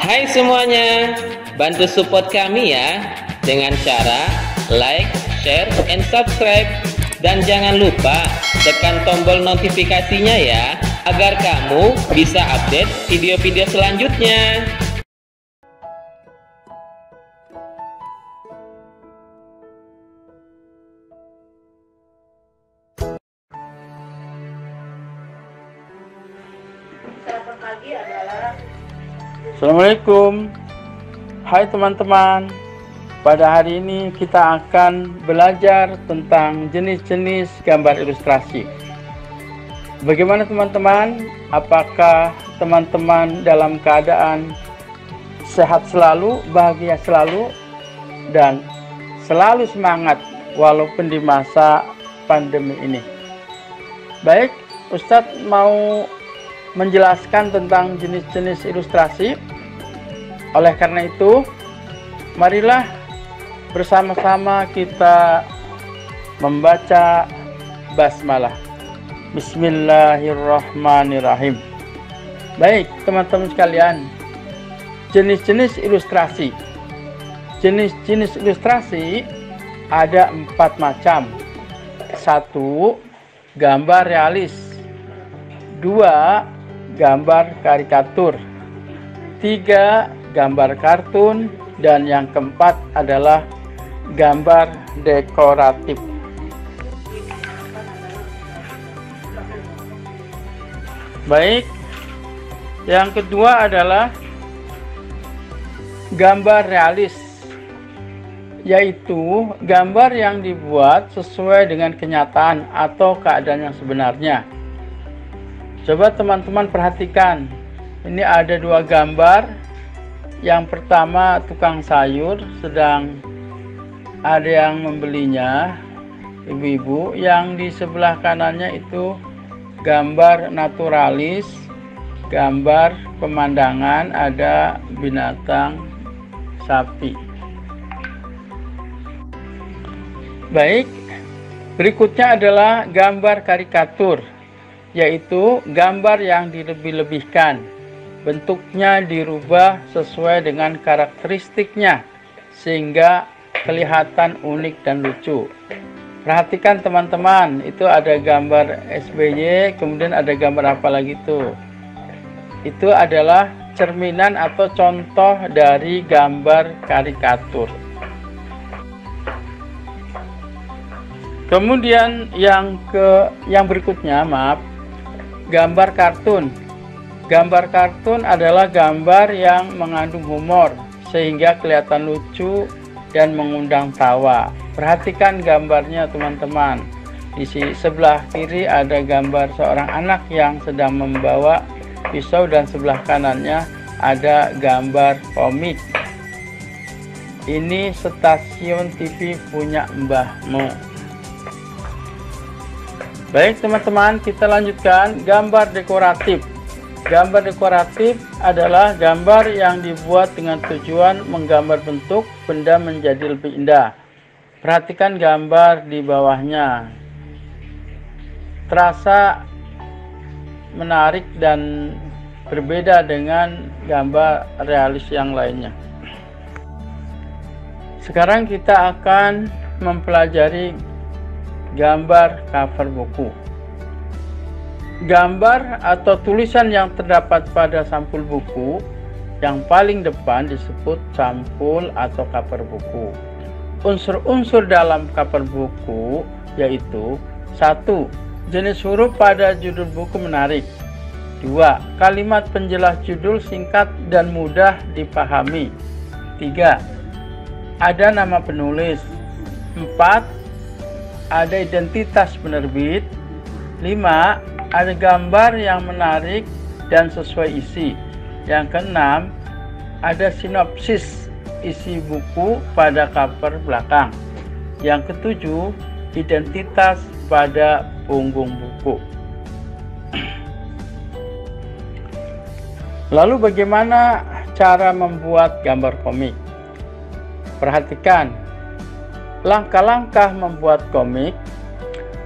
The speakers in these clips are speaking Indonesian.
Hai semuanya, bantu support kami ya dengan cara like, share, and subscribe. Dan jangan lupa tekan tombol notifikasinya ya, agar kamu bisa update video-video selanjutnya. Sarapan pagi adalah Assalamualaikum. Hai teman-teman. Pada hari ini kita akan belajar tentang jenis-jenis gambar ilustrasi. Bagaimana teman-teman? Apakah teman-teman dalam keadaan sehat selalu, bahagia selalu, dan selalu semangat walaupun di masa pandemi ini? Baik, Ustadz mau menjelaskan tentang jenis-jenis ilustrasi. Oleh karena itu, marilah bersama-sama kita membaca basmalah. Bismillahirrahmanirrahim. Baik, teman-teman sekalian, jenis-jenis ilustrasi. Jenis-jenis ilustrasi ada 4 macam. 1. Gambar realis. 2. Gambar karikatur. 3. Gambar kartun. Dan yang keempat adalah gambar dekoratif. Baik, yang kedua adalah gambar realis, yaitu gambar yang dibuat sesuai dengan kenyataan atau keadaan yang sebenarnya. Coba teman-teman perhatikan, ini ada 2 gambar. Yang pertama tukang sayur, sedang ada yang membelinya, ibu-ibu. Yang di sebelah kanannya itu gambar naturalis, gambar pemandangan, ada binatang sapi. Baik, berikutnya adalah gambar karikatur, yaitu gambar yang dilebih-lebihkan. Bentuknya dirubah sesuai dengan karakteristiknya sehingga kelihatan unik dan lucu. Perhatikan teman-teman, itu ada gambar SBY, kemudian ada gambar apa lagi tuh? Itu adalah cerminan atau contoh dari gambar karikatur. Kemudian yang berikutnya, gambar kartun. Gambar kartun adalah gambar yang mengandung humor sehingga kelihatan lucu dan mengundang tawa. Perhatikan gambarnya teman-teman. Di sebelah kiri ada gambar seorang anak yang sedang membawa pisau dan sebelah kanannya ada gambar komik. Ini stasiun TV punya mbahmu. Baik teman-teman, kita lanjutkan gambar dekoratif. Gambar dekoratif adalah gambar yang dibuat dengan tujuan menggambar bentuk benda menjadi lebih indah. Perhatikan gambar di bawahnya. Terasa menarik dan berbeda dengan gambar realis yang lainnya. Sekarang kita akan mempelajari gambar cover buku. Gambar atau tulisan yang terdapat pada sampul buku yang paling depan disebut sampul atau cover buku. Unsur-unsur dalam cover buku yaitu: 1. Jenis huruf pada judul buku menarik. 2. Kalimat penjelas judul singkat dan mudah dipahami. 3. Ada nama penulis. 4. Ada identitas penerbit. 5. Ada gambar yang menarik dan sesuai isi. Yang keenam, ada sinopsis isi buku pada cover belakang. Yang ketujuh, identitas pada punggung buku. Lalu bagaimana cara membuat gambar komik? Perhatikan langkah-langkah membuat komik.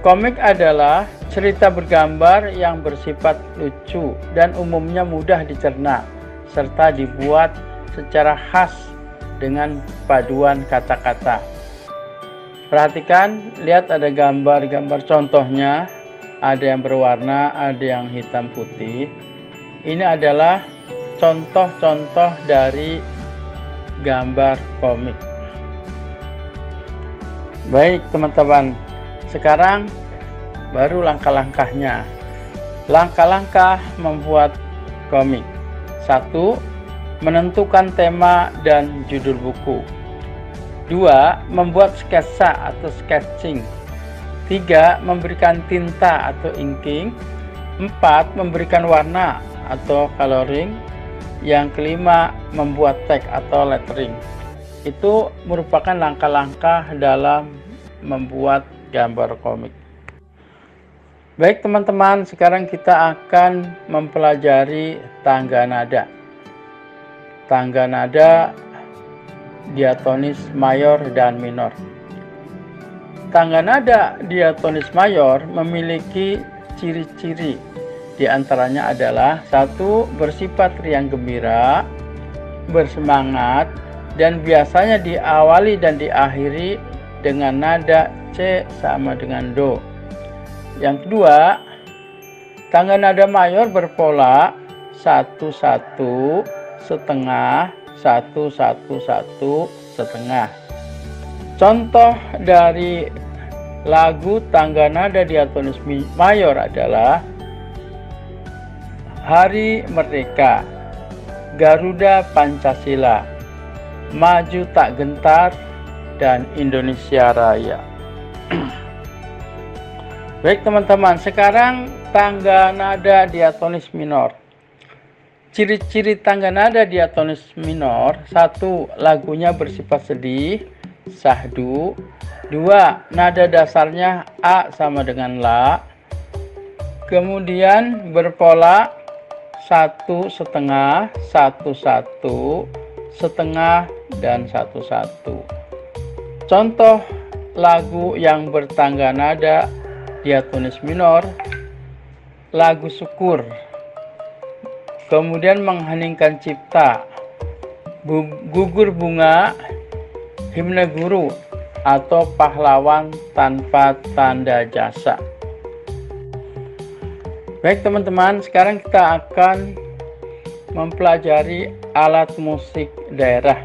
Komik adalah cerita bergambar yang bersifat lucu dan umumnya mudah dicerna, serta dibuat secara khas dengan paduan kata-kata. Perhatikan, lihat ada gambar-gambar contohnya, ada yang berwarna, ada yang hitam putih. Ini adalah contoh-contoh dari gambar komik. Baik teman-teman, sekarang baru langkah-langkahnya. Langkah-langkah membuat komik. 1. Menentukan tema dan judul buku. 2. Membuat sketsa atau sketching. 3. Memberikan tinta atau inking. 4. Memberikan warna atau coloring. Yang kelima, membuat tag atau lettering. Itu merupakan langkah-langkah dalam membuat gambar komik. Baik teman-teman, sekarang kita akan mempelajari tangga nada. Tangga nada diatonis mayor dan minor. Tangga nada diatonis mayor memiliki ciri-ciri. Di antaranya adalah 1. Bersifat riang gembira, bersemangat, dan biasanya diawali dan diakhiri dengan nada C sama dengan Do. Yang kedua, tangga nada mayor berpola 1-1, setengah, 1-1-1, setengah. Contoh dari lagu tangga nada diatonis mayor adalah Hari Merdeka, Garuda Pancasila, Maju Tak Gentar, dan Indonesia Raya. Baik teman-teman, sekarang tangga nada diatonis minor. Ciri-ciri tangga nada diatonis minor: 1. Lagunya bersifat sedih, syahdu. 2. Nada dasarnya A sama dengan La. Kemudian berpola 1 setengah, 1-1, setengah, dan 1-1. Contoh lagu yang bertangga nada diatonis minor: lagu Syukur, kemudian Mengheningkan Cipta, Gugur Bunga, Himne Guru, atau Pahlawan Tanpa Tanda Jasa. Baik teman-teman, sekarang kita akan mempelajari alat musik daerah.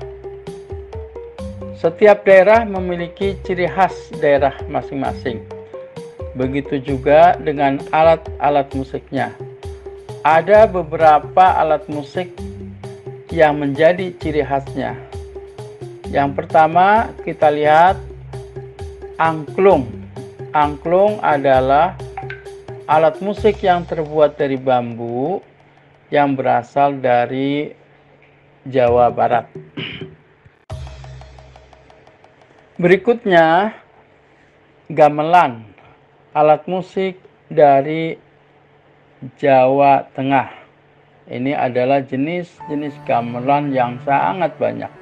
Setiap daerah memiliki ciri khas daerah masing-masing. Begitu juga dengan alat-alat musiknya. Ada beberapa alat musik yang menjadi ciri khasnya. Yang pertama kita lihat angklung. Angklung adalah alat musik yang terbuat dari bambu yang berasal dari Jawa Barat. Berikutnya gamelan, alat musik dari Jawa Tengah. Ini adalah jenis-jenis gamelan yang sangat banyak.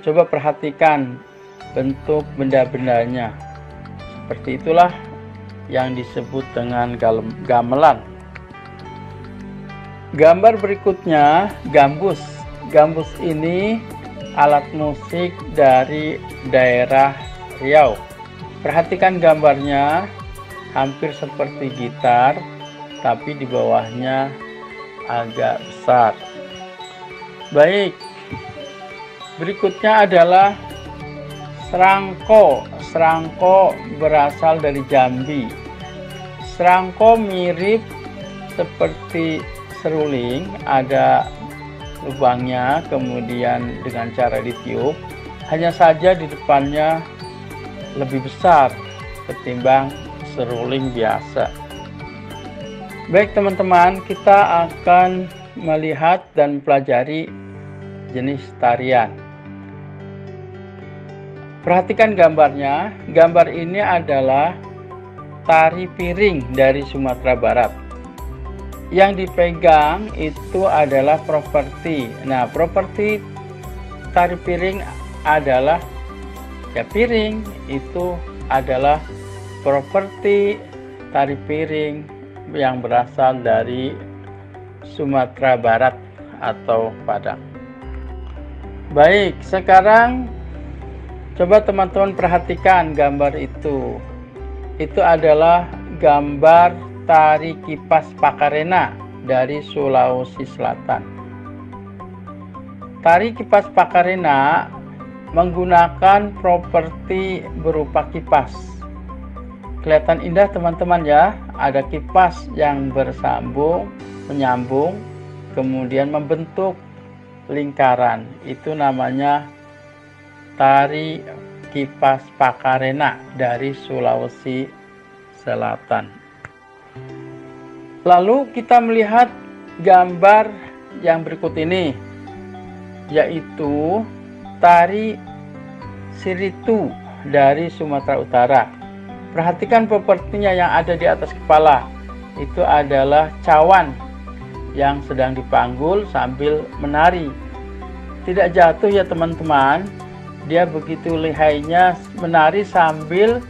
Coba perhatikan bentuk benda-bendanya. Seperti itulah yang disebut dengan gamelan. Gambar berikutnya gambus. Gambus ini alat musik dari daerah Riau. Perhatikan gambarnya, hampir seperti gitar, tapi di bawahnya agak besar. Baik, berikutnya adalah serangko. Serangko berasal dari Jambi. Serangko mirip seperti seruling, ada lubangnya, kemudian dengan cara ditiup. Hanya saja di depannya lebih besar ketimbang seruling biasa. Baik teman-teman, kita akan melihat dan pelajari jenis tarian. Perhatikan gambarnya. Gambar ini adalah tari piring dari Sumatera Barat. Yang dipegang itu adalah properti. Nah, properti tari piring adalah piring itu adalah properti tari piring yang berasal dari Sumatera Barat atau Padang. Baik, sekarang coba teman-teman perhatikan gambar itu. Itu adalah gambar tari kipas Pakarena dari Sulawesi Selatan. Tari kipas Pakarena menggunakan properti berupa kipas. Kelihatan indah teman-teman ya, ada kipas yang bersambung, menyambung, kemudian membentuk lingkaran. Itu namanya tari kipas Pakarena dari Sulawesi Selatan. Lalu kita melihat gambar yang berikut ini, yaitu tari Siritu dari Sumatera Utara. Perhatikan propertinya yang ada di atas kepala. Itu adalah cawan yang sedang dipanggul sambil menari. Tidak jatuh ya teman-teman. Dia begitu lihainya menari sambil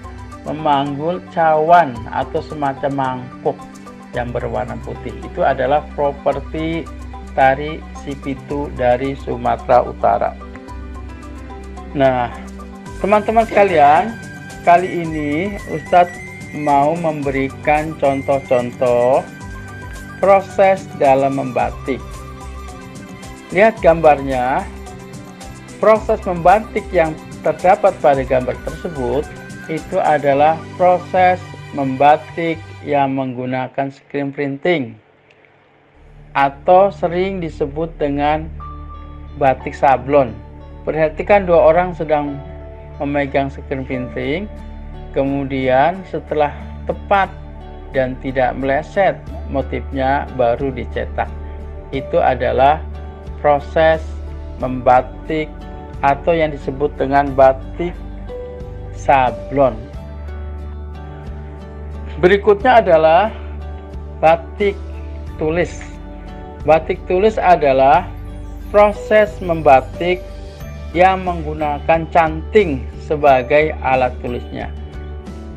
memanggul cawan atau semacam mangkuk yang berwarna putih. Itu adalah properti tari Sipitu dari Sumatera Utara. Nah, teman-teman sekalian, kali ini Ustadz mau memberikan contoh-contoh proses dalam membatik. Lihat gambarnya. Proses membatik yang terdapat pada gambar tersebut itu adalah proses membatik yang menggunakan screen printing atau sering disebut dengan batik sablon. Perhatikan dua orang sedang memegang screen printing, kemudian setelah tepat dan tidak meleset motifnya baru dicetak. Itu adalah proses membatik atau yang disebut dengan batik sablon. Berikutnya adalah batik tulis. Batik tulis adalah proses membatik yang menggunakan canting sebagai alat tulisnya.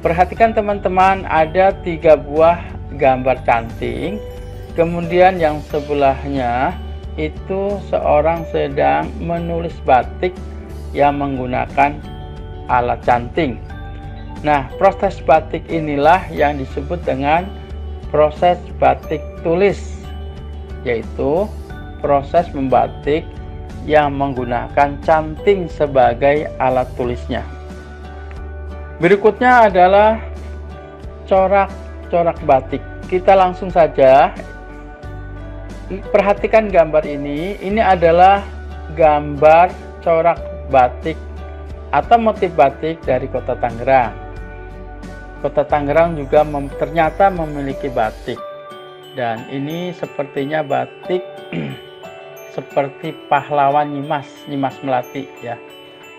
Perhatikan teman-teman, ada 3 buah gambar canting, kemudian yang sebelahnya itu seorang sedang menulis batik yang menggunakan alat canting. Nah, proses batik inilah yang disebut dengan proses batik tulis, yaitu proses membatik yang menggunakan canting sebagai alat tulisnya. Berikutnya adalah corak batik. Kita langsung saja perhatikan gambar ini. Ini adalah gambar corak batik atau motif batik dari Kota Tangerang. Kota Tangerang juga ternyata memiliki batik, dan ini sepertinya batik seperti pahlawan Nyimas Melati ya.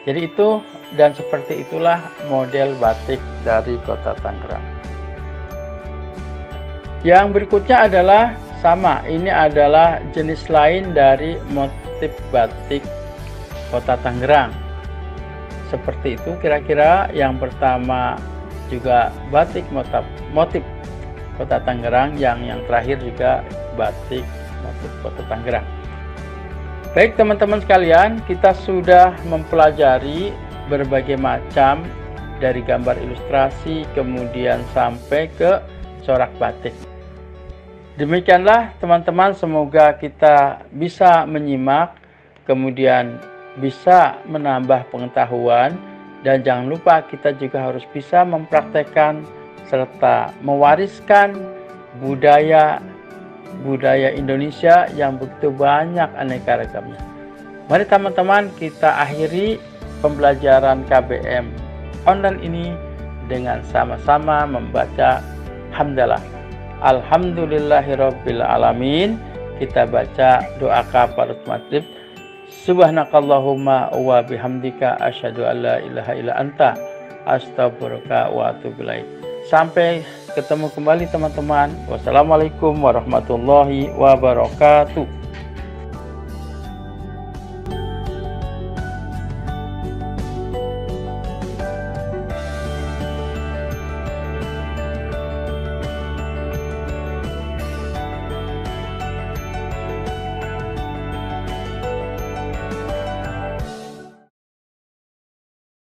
Jadi itu, dan seperti itulah model batik dari Kota Tangerang. Yang berikutnya adalah sama, ini adalah jenis lain dari motif batik Kota Tangerang. Seperti itu kira-kira. Yang pertama juga batik motif Kota Tangerang, yang terakhir juga batik motif Kota Tangerang. Baik teman-teman sekalian, kita sudah mempelajari berbagai macam dari gambar ilustrasi kemudian sampai ke corak batik. Demikianlah teman-teman, semoga kita bisa menyimak, kemudian bisa menambah pengetahuan, dan jangan lupa kita juga harus bisa mempraktekkan serta mewariskan budaya Indonesia yang begitu banyak aneka ragamnya. Mari teman-teman, kita akhiri pembelajaran KBM online ini dengan sama-sama membaca hamdalah. Alhamdulillahirabbil alamin. Kita baca doa kafarat maghrib. Subhanakallahumma wa bihamdika asyhadu an la ilaha illa anta astaghfiruka wa atubu ilaik. Sampai ketemu kembali teman-teman. Wassalamualaikum warahmatullahi wabarakatuh.